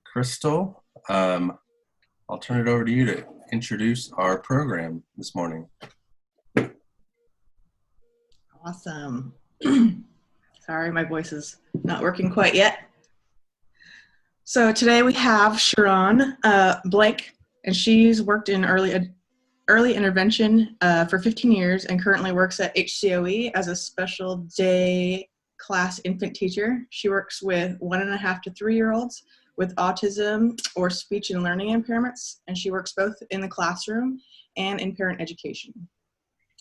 Crystal, I'll turn it over to you to introduce our program this morning. Awesome. Sorry, my voice is not working quite yet. So today we have Sharrone Blanck, and she's worked in early intervention for 15 years and currently works at HCOE as a special day class infant teacher. She works with 1.5 to 3-year-olds with autism or speech and learning impairments, and she works both in the classroom and in parent education.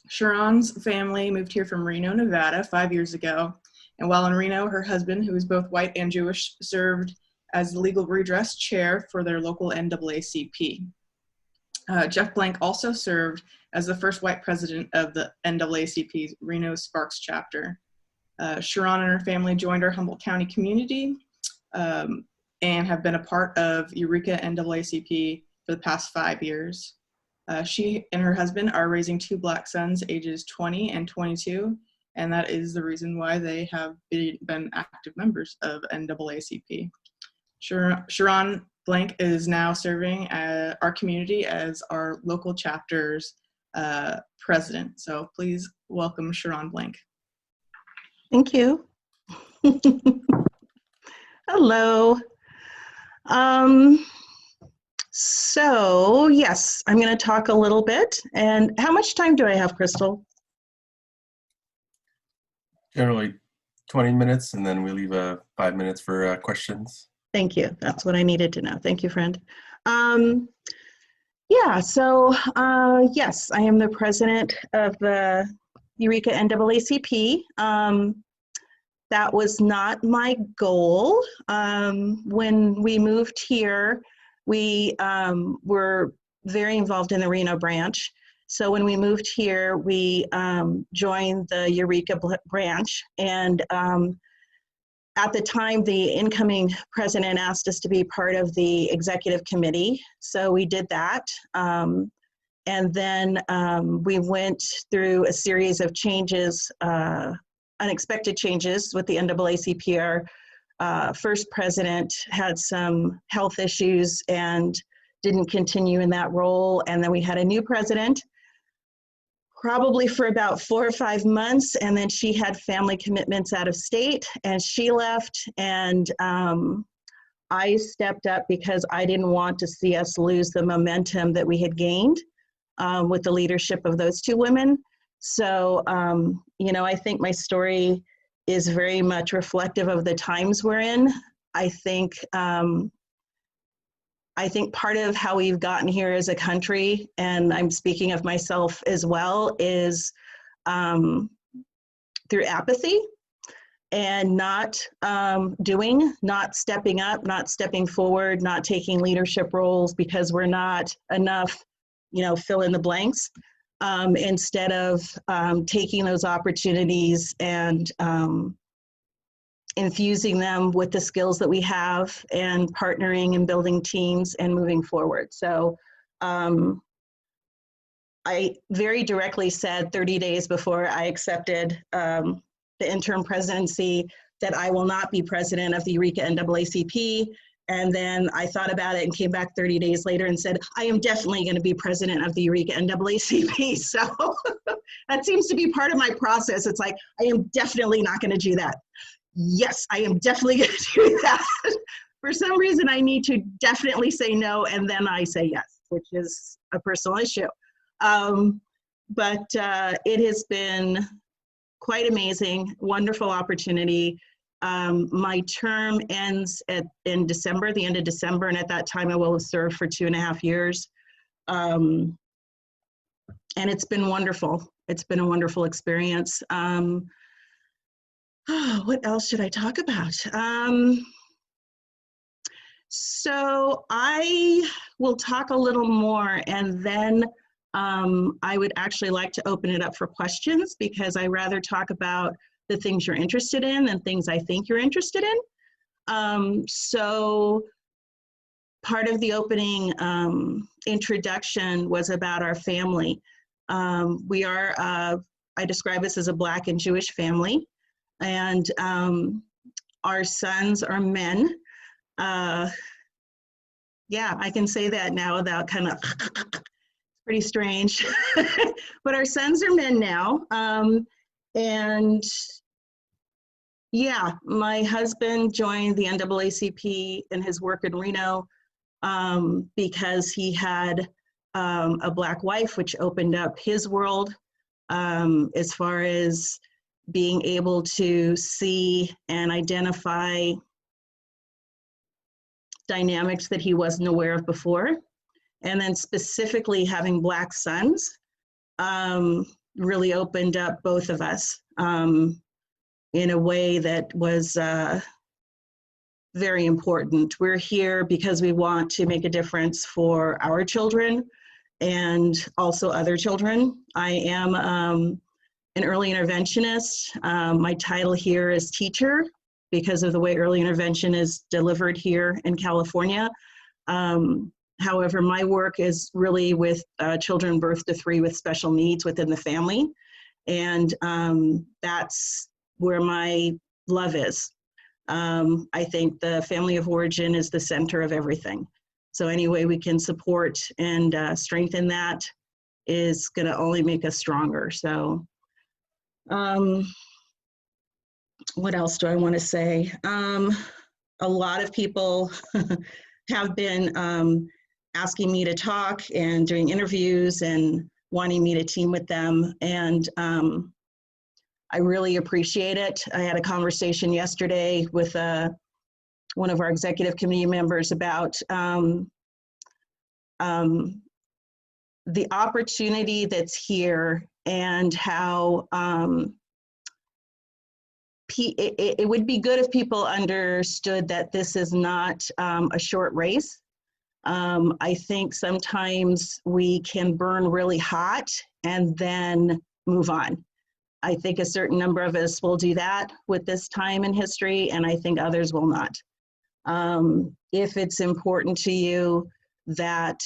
Sharrone's family moved here from Reno, Nevada 5 years ago, and while in Reno, her husband, who is both white and Jewish, served as the legal redress chair for their local NAACP. Jeff Blanck also served as the first white president of the NAACP's Reno Sparks chapter. Sharrone and her family joined our Humboldt County community and have been a part of Eureka NAACP for the past 5 years. She and her husband are raising 2 Black sons, ages 20 and 22, and that is the reason why they have been active members of NAACP. Sharrone Blanck is now serving our community as our local chapter's president. So please welcome Sharrone Blanck. Thank you. Hello. So yes, I'm going to talk a little bit. And how much time do I have, Crystal? Generally 20 minutes, and then we leave 5 minutes for questions. Thank you. That's what I needed to know. Thank you, friend. Yeah, so yes, I am the president of the Eureka NAACP. That was not my goal. When we moved here, we were very involved in the Reno branch. So when we moved here, we joined the Eureka branch, and at the time, the incoming president asked us to be part of the executive committee. So we did that. And then we went through a series of changes, unexpected changes with the NAACP. Our first president had some health issues and didn't continue in that role. And then we had a new president, probably for about 4 or 5 months, and then she had family commitments out of state and she left, and I stepped up because I didn't want to see us lose the momentum that we had gained with the leadership of those 2 women. So, you know, I think my story is very much reflective of the times we're in. I think part of how we've gotten here as a country, and I'm speaking of myself as well, is through apathy and not not stepping up, not stepping forward, not taking leadership roles because we're not enough, you know, fill in the blanks, instead of taking those opportunities and infusing them with the skills that we have and partnering and building teams and moving forward. So I very directly said 30 days before I accepted the interim presidency that I will not be president of the Eureka NAACP. And then I thought about it and came back 30 days later and said, I am definitely going to be president of the Eureka NAACP. So that seems to be part of my process. It's like, I am definitely not going to do that. Yes, I am definitely going to do that. For some reason, I need to definitely say no, and then I say yes, which is a personal issue. But it has been quite amazing, wonderful opportunity. My term ends in December, the end of December, and at that time I will have served for 2.5 years. And it's been wonderful. It's been a wonderful experience. What else should I talk about? So I will talk a little more, and then I would actually like to open it up for questions, because I rather talk about the things you're interested in than things I think you're interested in. So part of the opening introduction was about our family. We are, I describe us as a Black and Jewish family, and our sons are men. Yeah, I can say that now without kind of pretty strange. But our sons are men now. And yeah, my husband joined the NAACP in his work in Reno because he had a Black wife, which opened up his world as far as being able to see and identify dynamics that he wasn't aware of before. And then specifically having Black sons really opened up both of us in a way that was very important. We're here because we want to make a difference for our children and also other children. I am an early interventionist. My title here is teacher because of the way early intervention is delivered here in California. However, my work is really with children birth to 3 with special needs within the family. And that's where my love is. I think the family of origin is the center of everything. So any way we can support and strengthen that is gonna only make us stronger. So what else do I wanna say? A lot of people have been asking me to talk and doing interviews and wanting me to team with them. And I really appreciate it. I had a conversation yesterday with one of our executive committee members about the opportunity that's here and how it would be good if people understood that this is not a short race. I think sometimes we can burn really hot and then move on. I think a certain number of us will do that with this time in history, and I think others will not. If it's important to you that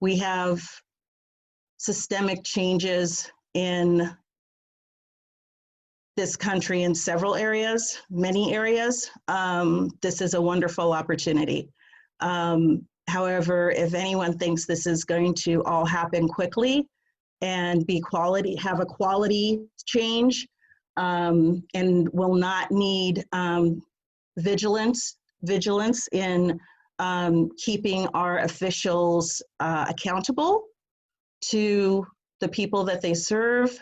we have systemic changes in this country in several areas, many areas, this is a wonderful opportunity. However, if anyone thinks this is going to all happen quickly and have a quality change and will not need vigilance in keeping our officials accountable to the people that they serve.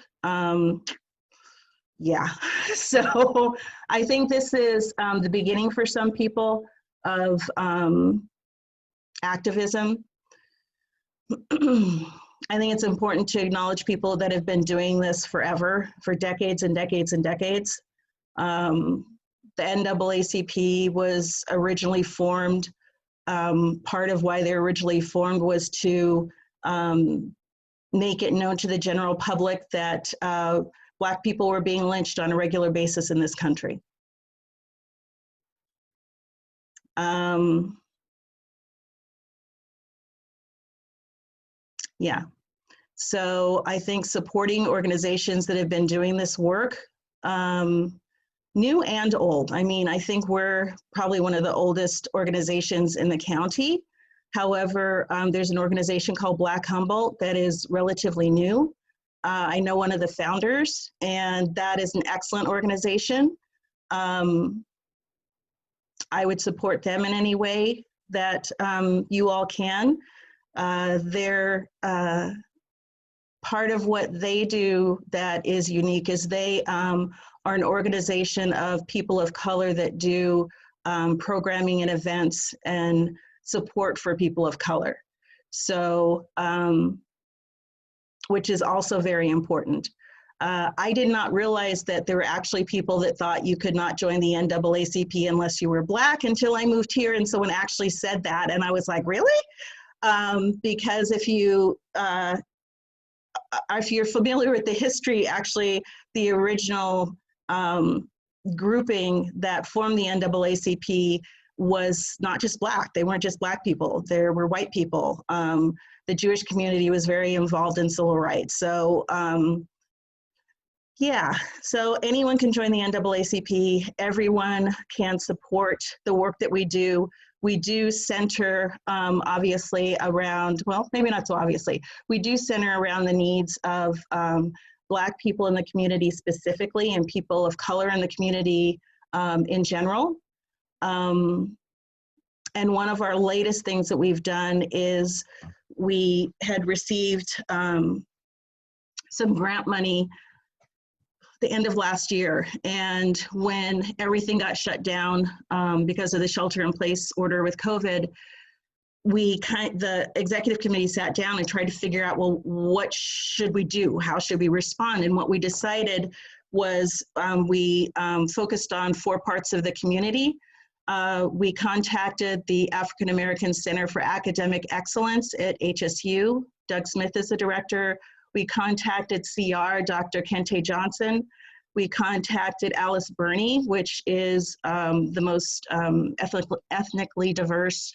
Yeah, so I think this is the beginning for some people of activism. I think it's important to acknowledge people that have been doing this forever, for decades and decades and decades. The NAACP was originally formed. Part of why they were originally formed was to make it known to the general public that Black people were being lynched on a regular basis in this country. Yeah, so I think supporting organizations that have been doing this work, new and old. I mean, I think we're probably one of the oldest organizations in the county. However, there's an organization called Black Humboldt that is relatively new. I know one of the founders, and that is an excellent organization. I would support them in any way that you all can. They're part of what they do that is unique is they are an organization of people of color that do programming and events and support for people of color. So, which is also very important. I did not realize that there were actually people that thought you could not join the NAACP unless you were Black until I moved here, and someone actually said that, and I was like, really? Because if you're familiar with the history, actually, the original grouping that formed the NAACP was not just Black. They weren't just Black people. There were white people. The Jewish community was very involved in civil rights. So Yeah, so anyone can join the NAACP. Everyone can support the work that we do. We do center, obviously, around, well, maybe not so obviously, we do center around the needs of Black people in the community specifically, and people of color in the community in general. And one of our latest things that we've done is we had received some grant money the end of last year. And when everything got shut down because of the shelter in place order with COVID, the executive committee sat down and tried to figure out, well, what should we do? How should we respond? And what we decided was we focused on 4 parts of the community. We contacted the African American Center for Academic Excellence at HSU. Doug Smith is the director. We contacted CR, Dr. Kente Johnson. We contacted Alice Burney, which is the most ethnically diverse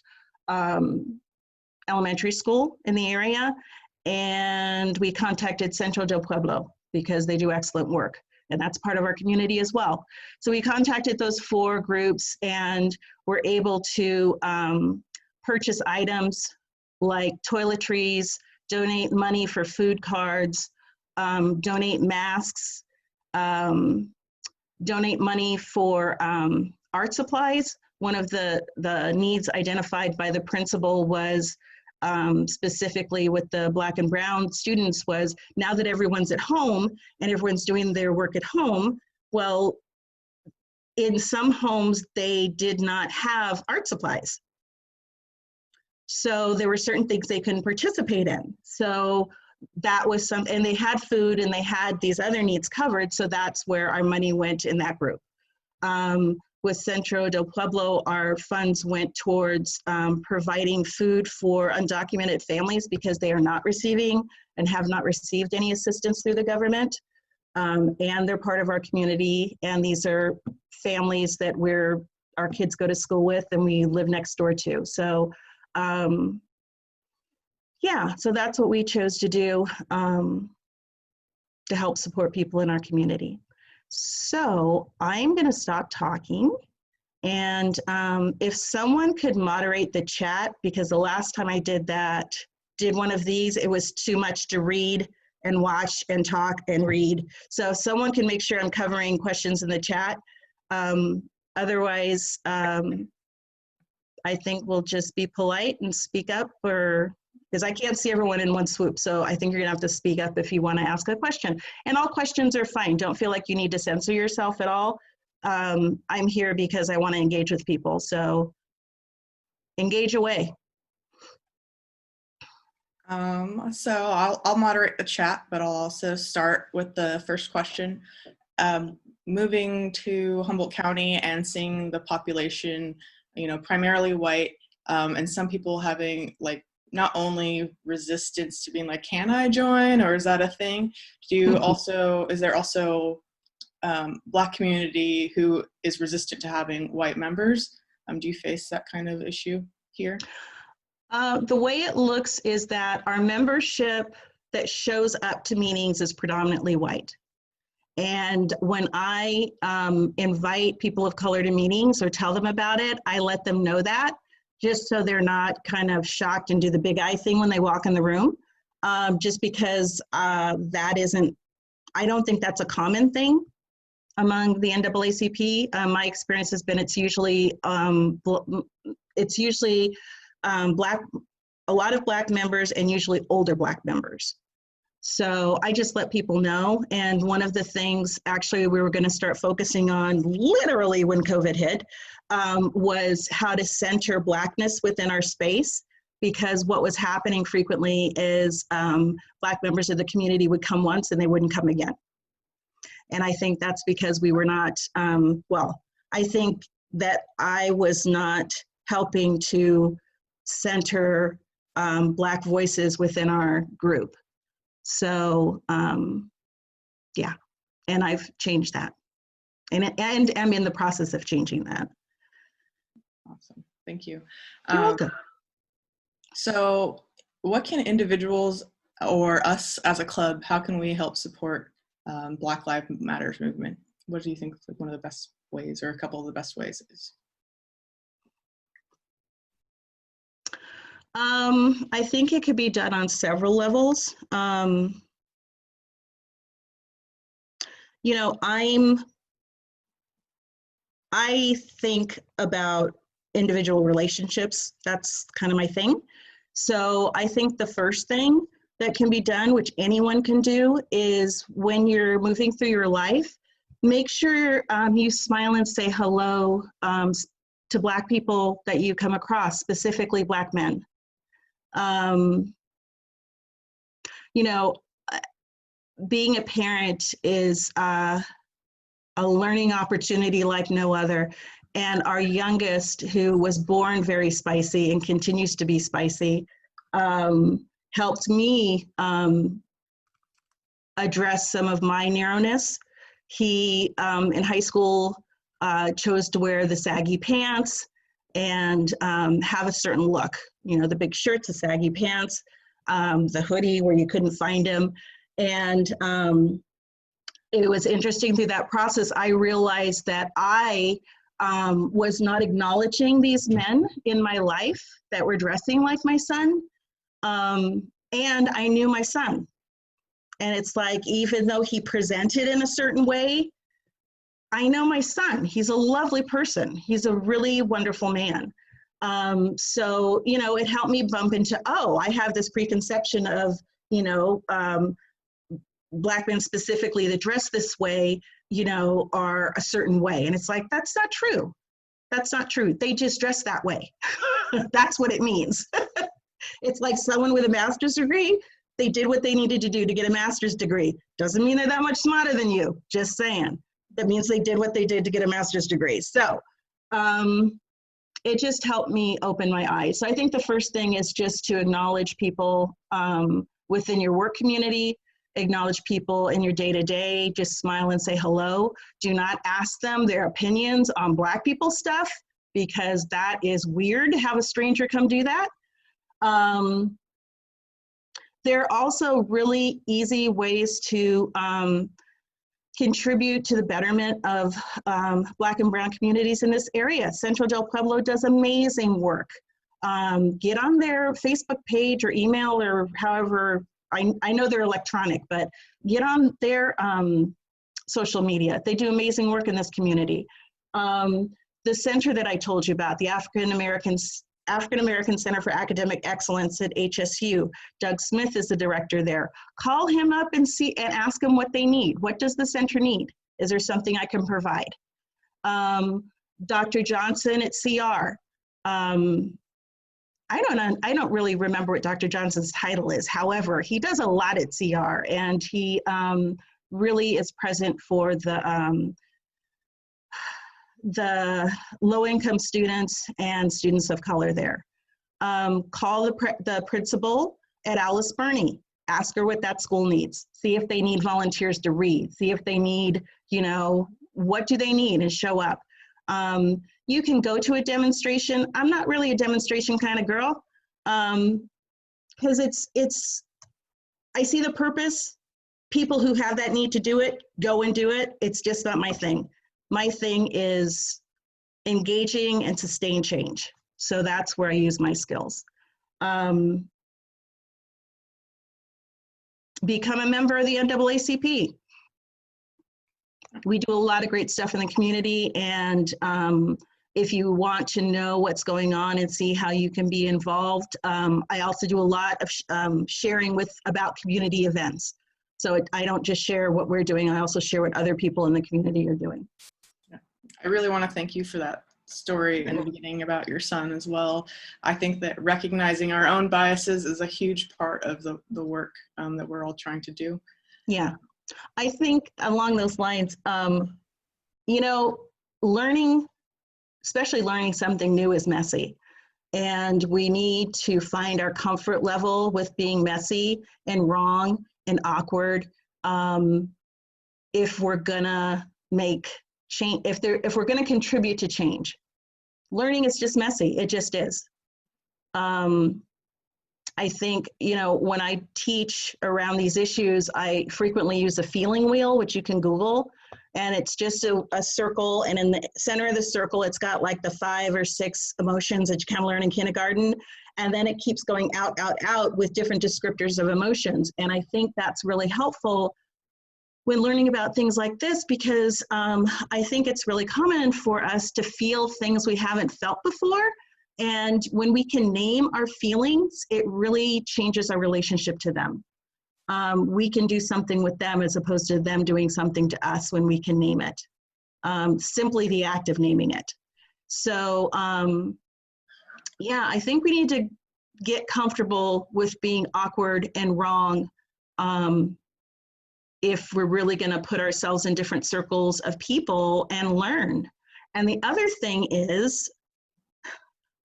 elementary school in the area. And we contacted Centro del Pueblo because they do excellent work. And that's part of our community as well. So we contacted those 4 groups and were able to purchase items like toiletries, donate money for food cards, donate masks, donate money for art supplies. One of the needs identified by the principal was specifically with the Black and Brown students was, now that everyone's at home and everyone's doing their work at home, well, in some homes, they did not have art supplies. So there were certain things they couldn't participate in. So that was and they had food and they had these other needs covered. So that's where our money went in that group. With Centro del Pueblo, our funds went towards providing food for undocumented families because they are not receiving and have not received any assistance through the government. And they're part of our community. And these are families that our kids go to school with and we live next door to. So yeah, so that's what we chose to do to help support people in our community. So I'm going to stop talking. And if someone could moderate the chat, because the last time I did one of these, it was too much to read and watch and talk and read. So if someone can make sure I'm covering questions in the chat. Otherwise, I think we'll just be polite and speak up, because I can't see everyone in one swoop. So I think you're gonna have to speak up if you wanna ask a question. And all questions are fine. Don't feel like you need to censor yourself at all. I'm here because I wanna engage with people. So engage away. So I'll moderate the chat, but I'll also start with the first question. Moving to Humboldt County and seeing the population, primarily white, and some people having like not only resistance to being like, can I join, or is that a thing? Is there also Black community who is resistant to having white members? Do you face that kind of issue here? The way it looks is that our membership that shows up to meetings is predominantly white. And when I invite people of color to meetings or tell them about it, I let them know that, just so they're not kind of shocked and do the big eye thing when they walk in the room, just because I don't think that's a common thing among the NAACP. My experience has been it's usually Black, a lot of Black members, and usually older Black members. So I just let people know. And one of the things actually we were going to start focusing on literally when COVID hit was how to center Blackness within our space, because what was happening frequently is Black members of the community would come once and they wouldn't come again. And I think that's because we were not, I think that I was not helping to center Black voices within our group. So, yeah, and I've changed that. And I'm in the process of changing that. Awesome, thank you. You're welcome. So what can individuals or us as a club, how can we help support Black Lives Matters movement? What do you think like one of the best ways, or a couple of the best ways is? I think it could be done on several levels. You know, I think about individual relationships. That's kind of my thing. So I think the first thing that can be done, which anyone can do, is when you're moving through your life, make sure you smile and say hello to Black people that you come across, specifically Black men. You know, being a parent is a learning opportunity like no other. And our youngest, who was born very spicy and continues to be spicy, helped me address some of my narrowness. He, in high school, chose to wear the saggy pants and have a certain look. You know, the big shirts, the saggy pants, the hoodie where you couldn't find him. And it was interesting through that process, I realized that I was not acknowledging these men in my life that were dressing like my son. And I knew my son. And it's like, even though he presented in a certain way, I know my son. He's a lovely person. He's a really wonderful man. So, you know, it helped me bump into, oh, I have this preconception of, you know, Black men specifically that dress this way, you know, are a certain way. And it's like, that's not true. That's not true. They just dress that way. That's what it means. It's like someone with a master's degree, they did what they needed to do to get a master's degree. Doesn't mean they're that much smarter than you, just saying. That means they did what they did to get a master's degree. So it just helped me open my eyes. So I think the first thing is just to acknowledge people within your work community, acknowledge people in your day-to-day, just smile and say hello. Do not ask them their opinions on Black people stuff, because that is weird to have a stranger come do that. There are also really easy ways to contribute to the betterment of Black and Brown communities in this area. Central Del Pueblo does amazing work. Get on their Facebook page or email or however, I know they're electronic, but get on their social media. They do amazing work in this community. The center that I told you about, the African American Center for Academic Excellence at HSU, Doug Smith is the director there. Call him up and see and ask him what they need. What does the center need? Is there something I can provide? Dr. Johnson at CR. I don't really remember what Dr. Johnson's title is. However, he does a lot at CR, and he really is present for the low-income students and students of color there. Call the principal at Alice Burney. Ask her what that school needs. See if they need volunteers to read. See if they need, you know, what do they need, and show up. You can go to a demonstration. I'm not really a demonstration kind of girl, because I see the purpose. People who have that need to do it, go and do it. It's just not my thing. My thing is engaging and sustain change. So that's where I use my skills. Become a member of the NAACP. We do a lot of great stuff in the community, and if you want to know what's going on and see how you can be involved, I also do a lot of sharing about community events. So I don't just share what we're doing, I also share what other people in the community are doing. I really want to thank you for that story in the beginning about your son as well. I think that recognizing our own biases is a huge part of the work that we're all trying to do. Yeah, I think along those lines, you know, especially learning something new is messy. And we need to find our comfort level with being messy and wrong and awkward if we're gonna make change, if we're going to contribute to change. Learning is just messy. It just is. I I think, you know, when I teach around these issues, I frequently use a feeling wheel, which you can Google, and it's just a circle, and in the center of the circle, it's got like the 5 or 6 emotions that you kind of learn in kindergarten, and then it keeps going out, out, out with different descriptors of emotions. And I think that's really helpful when learning about things like this, because I think it's really common for us to feel things we haven't felt before. And when we can name our feelings, it really changes our relationship to them. We can do something with them as opposed to them doing something to us when we can name it. Simply the act of naming it. So yeah, I think we need to get comfortable with being awkward and wrong if we're really going to put ourselves in different circles of people and learn. And the other thing is,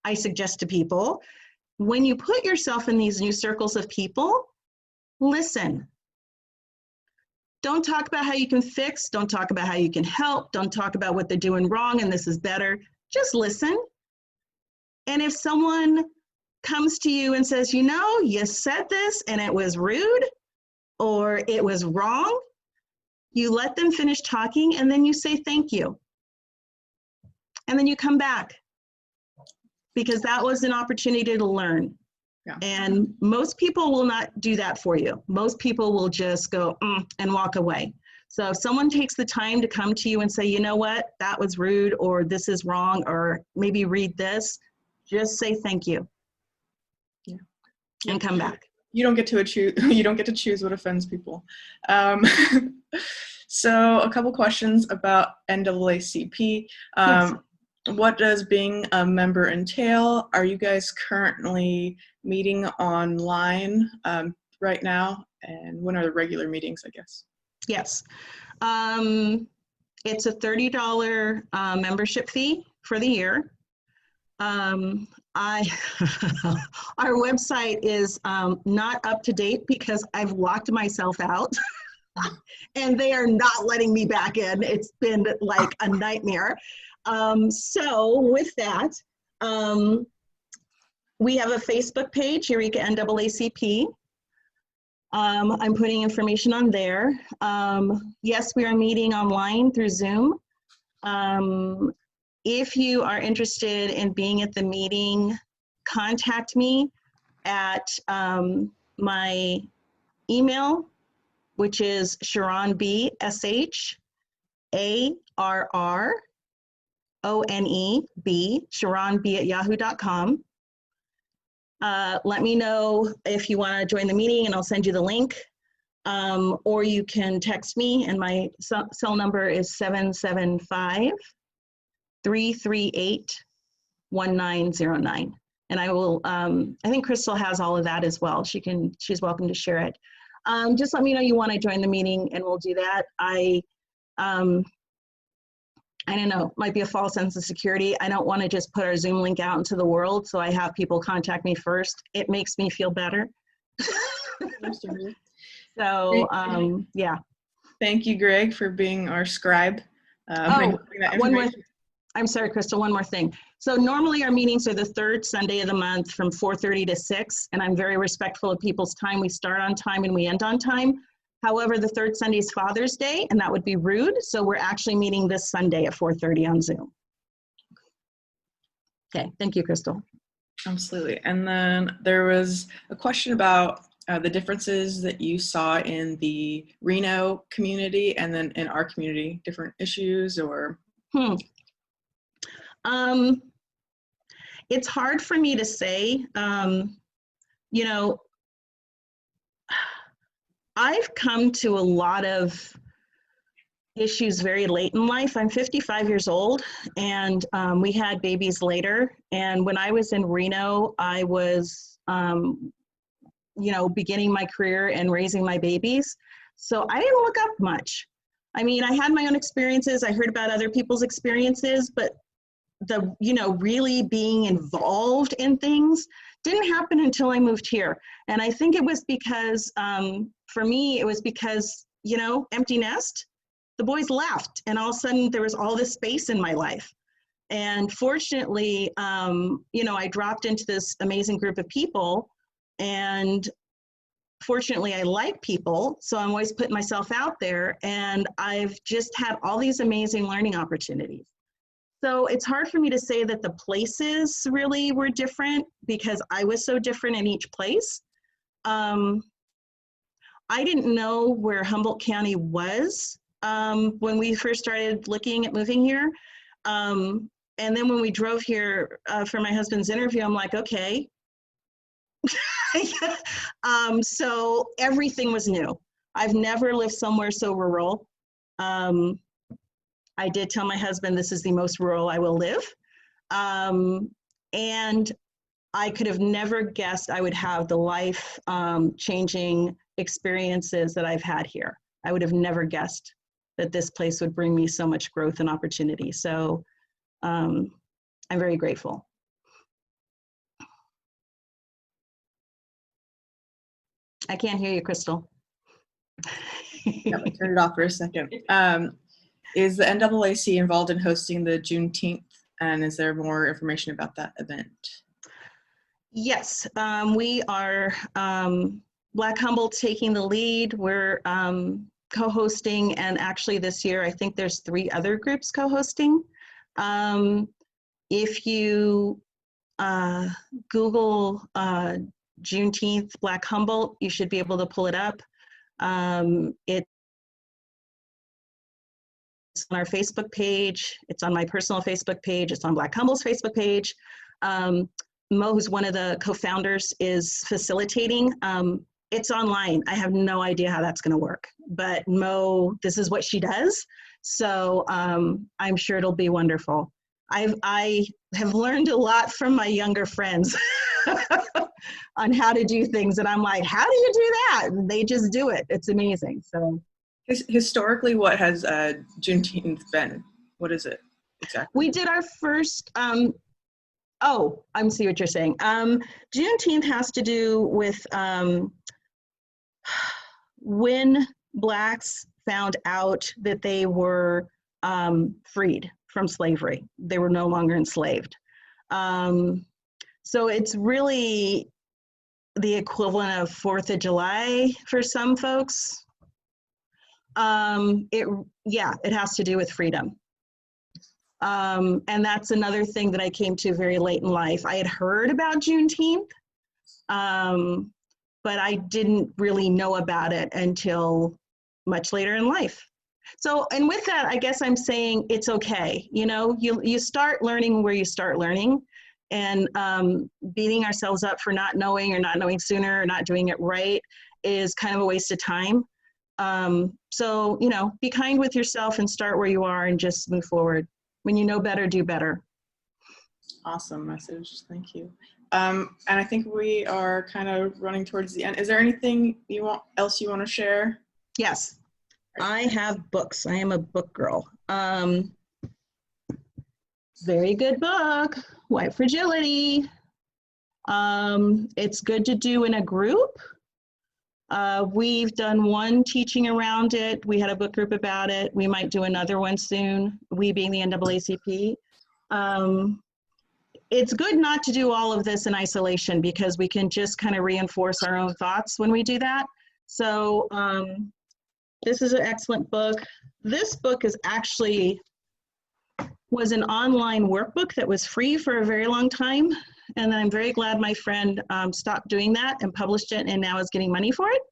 I suggest to people, when you put yourself in these new circles of people, listen. Don't talk about how you can fix, don't talk about how you can help, don't talk about what they're doing wrong and this is better. Just listen. And if someone comes to you and says, you know, you said this and it was rude or it was wrong, you let them finish talking and then you say thank you. And then you come back, because that was an opportunity to learn. Yeah. And most people will not do that for you. Most people will just go and walk away. So if someone takes the time to come to you and say, you know what, that was rude, or this is wrong, or maybe read this, just say thank you. Yeah. And come back. You don't get to choose. You don't get to choose what offends people. So a couple questions about NAACP. Yes. What does being a member entail? Are you guys currently meeting online right now? And when are the regular meetings, I guess? Yes. It's a $30 membership fee for the year. Our website is not up to date because I've locked myself out and they are not letting me back in. It's been like a nightmare. So with that, we have a Facebook page, Eureka NAACP. I'm putting information on there. Yes, we are meeting online through Zoom. If you are interested in being at the meeting, contact me at my email, which is Sharrone B, SHARRONEB, SharroneB@yahoo.com. Let me know if you want to join the meeting and I'll send you the link. Or you can text me, and my cell number is 775-338-1909. And I will, I think Crystal has all of that as well. She's welcome to share it. Just let me know you want to join the meeting and we'll do that. I don't know, might be a false sense of security. I don't want to just put our Zoom link out into the world, so I have people contact me first. It makes me feel better. So, yeah. Thank you, Greg, for being our scribe. One more. I'm sorry, Crystal, one more thing. So normally our meetings are the third Sunday of the month from 4:30 to 6, and I'm very respectful of people's time. We start on time and we end on time. However, the third Sunday is Father's Day, and that would be rude. So we're actually meeting this Sunday at 4:30 on Zoom. Okay, thank you, Crystal. Absolutely. And then there was a question about the differences that you saw in the Reno community and then in our community, different issues or? It's hard for me to say. You know, I've come to a lot of issues very late in life. I'm 55 years old, and we had babies later. And when I was in Reno, I was, you know, beginning my career and raising my babies. So I didn't look up much. I mean, I had my own experiences. I heard about other people's experiences, but the, you know, really being involved in things didn't happen until I moved here. And I think it was because, for me, it was because, you know, empty nest, the boys left, and all of a sudden there was all this space in my life. And fortunately, you know, I dropped into this amazing group of people And fortunately, I like people, so I'm always putting myself out there, and I've just had all these amazing learning opportunities. So it's hard for me to say that the places really were different because I was so different in each place. I didn't know where Humboldt County was when we first started looking at moving here. And then when we drove here for my husband's interview, I'm like, okay. So everything was new. I've never lived somewhere so rural. I did tell my husband this is the most rural I will live. And I could have never guessed I would have the life changing experiences that I've had here. I would have never guessed that this place would bring me so much growth and opportunity. So I'm very grateful. I can't hear you, Crystal. Yeah, I turned it off for a second. Is the NAACP involved in hosting the Juneteenth, and is there more information about that event? Yes, we are Black Humboldt taking the lead. We're co-hosting, and actually this year I think there's 3 other groups co-hosting. If you Google Juneteenth Black Humboldt, you should be able to pull it up. It's on our Facebook page. It's on my personal Facebook page. It's on Black Humboldt's Facebook page. Mo, who's one of the co-founders, is facilitating. It's online. I have no idea how that's going to work, but Mo, this is what she does. So I'm sure it'll be wonderful. I have learned a lot from my younger friends on how to do things. And I'm like, how do you do that? And they just do it. It's amazing. So historically, what has Juneteenth been? What is it exactly? We did our first, oh, I see what you're saying. Juneteenth has to do with when Blacks found out that they were freed from slavery. They were no longer enslaved. So it's really the equivalent of 4th of July for some folks. It has to do with freedom. And that's another thing that I came to very late in life. I had heard about Juneteenth, but I didn't really know about it until much later in life. So, and with that, I guess I'm saying it's okay. You know, you start learning where you start learning, and beating ourselves up for not knowing or not knowing sooner or not doing it right is kind of a waste of time. So, you know, be kind with yourself and start where you are and just move forward. When you know better, do better. Awesome message. Thank you. And I think we are kind of running towards the end. Is there anything else you want to share? Yes, I have books. I am a book girl. Very good book, White Fragility. It's good to do in a group. We've done one teaching around it. We had a book group about it. We might do another one soon, we being the NAACP. It's good not to do all of this in isolation because we can just kind of reinforce our own thoughts when we do that. So this is an excellent book. This book is actually was an online workbook that was free for a very long time. And I'm very glad my friend stopped doing that and published it and now is getting money for it.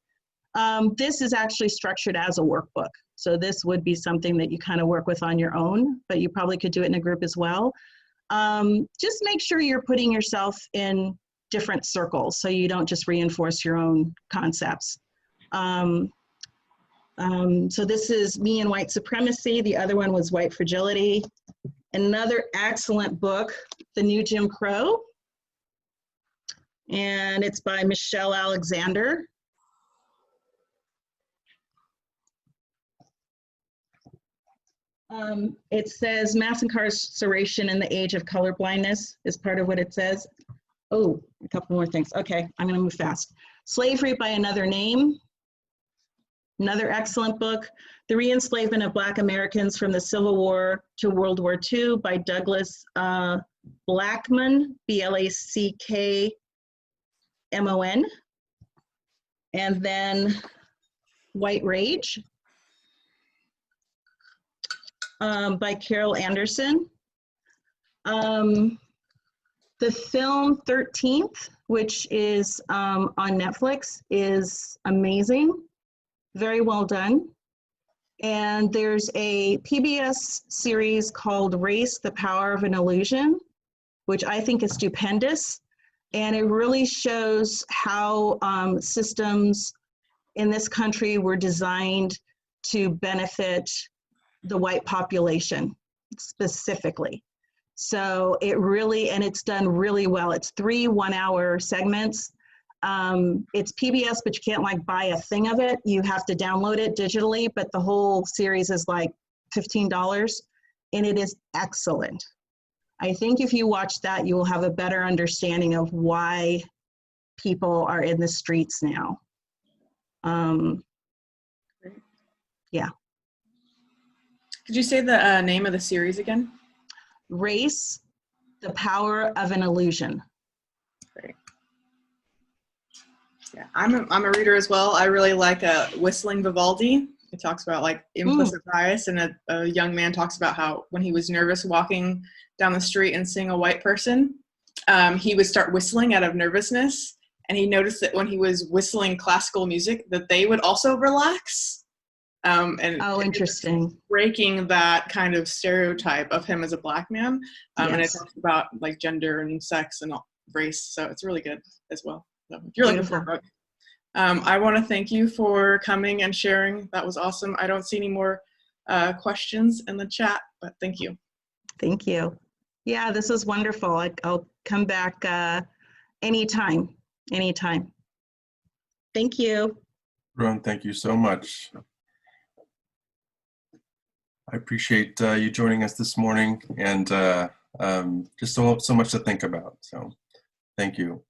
This is actually structured as a workbook. So this would be something that you kind of work with on your own, but you probably could do it in a group as well. Just make sure you're putting yourself in different circles so you don't just reinforce your own concepts. So this is Me and White Supremacy. The other one was White Fragility. Another excellent book, The New Jim Crow. And it's by Michelle Alexander. It says mass incarceration in the age of colorblindness is part of what it says. Oh, a couple more things. Okay, I'm gonna move fast. Slavery by Another Name. Another excellent book. The Re-Enslavement of Black Americans from the Civil War to World War II by Douglas Blackman, B-L-A-C-K MON. And then White Rage by Carol Anderson. The film 13th, which is on Netflix, is amazing. Very well done. And there's a PBS series called Race, the Power of an Illusion, which I think is stupendous. And it really shows how systems in this country were designed to benefit the white population specifically. So it really, and it's done really well. It's 3 one-hour segments. It's PBS, but you can't like buy a thing of it. You have to download it digitally, but the whole series is like $15, and it is excellent. I think if you watch that, you will have a better understanding of why people are in the streets now. Yeah. Could you say the name of the series again? Race, the Power of an Illusion. Great. Yeah, I'm a reader as well. I really like Whistling Vivaldi. It talks about like implicit bias, and a young man talks about how when he was nervous walking down the street and seeing a white person, he would start whistling out of nervousness, and he noticed that when he was whistling classical music that they would also relax. Oh, interesting. Breaking that kind of stereotype of him as a Black man. And it talks about like gender and sex and race. So it's really good as well. So if you're looking for a book. I want to thank you for coming and sharing. That was awesome. I don't see any more questions in the chat, but thank you. Thank you. Yeah, this was wonderful. I'll come back anytime. Thank you. Ron, thank you so much. I appreciate you joining us this morning, and just so much to think about. So thank you.